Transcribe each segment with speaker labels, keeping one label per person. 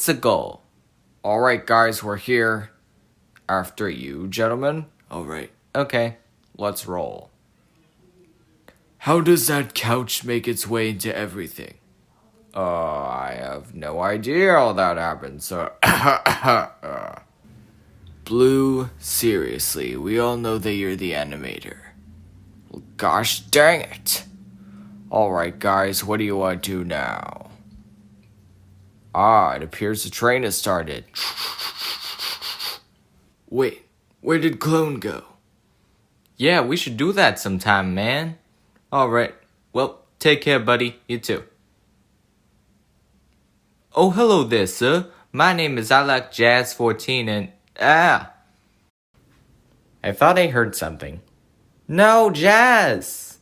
Speaker 1: go. Alright, guys, we're here. After you, gentlemen.
Speaker 2: Alright.
Speaker 1: Okay, let's roll.
Speaker 2: How does that couch make its way into everything?
Speaker 1: I have no idea how that happened, so.
Speaker 2: Blue, seriously, we all know that you're the animator.
Speaker 1: Gosh dang it. Alright, guys, what do you want to do now? It appears the train has started.
Speaker 2: Wait, where did Clone go?
Speaker 1: Yeah, we should do that sometime, man. Alright, well, take care, buddy. You too. Oh, hello there, sir. My name is Jazz14 and... I thought I heard something. No, Jazz!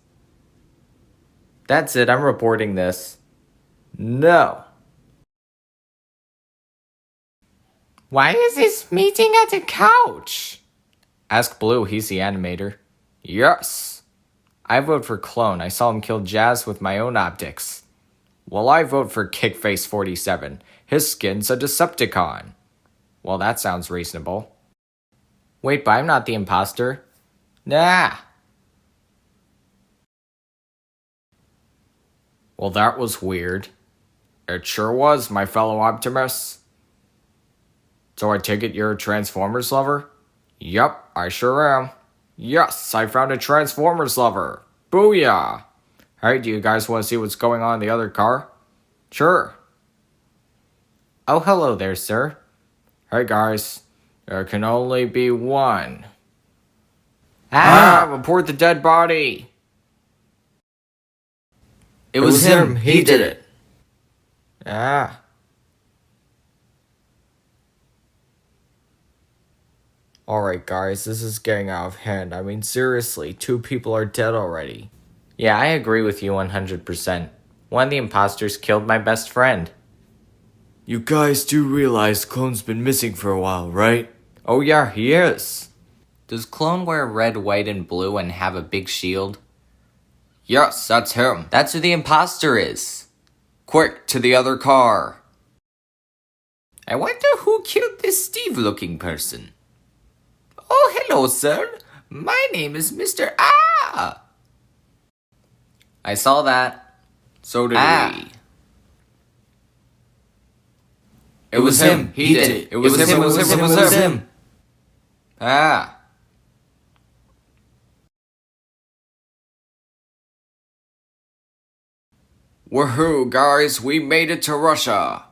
Speaker 1: That's it, I'm reporting this. No. Why is this meeting at the couch? Ask Blue, he's the animator. Yes. I vote for Clone. I saw him kill Jazz with my own optics. Well, I vote for Kickface47. His skin's a Decepticon. Well, that sounds reasonable. Wait, but I'm not the imposter. Nah. Well, that was weird. It sure was, my fellow Optimus. So I take it you're a Transformers lover? Yup, I sure am. Yes, I found a Transformers lover. Booyah! Alright, do you guys want to see what's going on in the other car? Sure. Oh, hello there, sir. Hey, guys. There can only be one. Report the dead body!
Speaker 2: It was him. He did it.
Speaker 1: Alright, guys, this is getting out of hand. I mean, seriously, 2 people are dead already. Yeah, I agree with you 100%. One of the imposters killed my best friend.
Speaker 2: You guys do realize Clone's been missing for a while, right?
Speaker 1: Oh yeah, he is. Does Clone wear red, white, and blue and have a big shield? Yes, that's him. That's who the imposter is. Quick, to the other car. I wonder who killed this Steve-looking person. Oh, hello, sir. My name is Mr. I saw that. So did we.
Speaker 2: It was him. He did it.
Speaker 1: It was him. Woohoo, guys, we made it to Russia.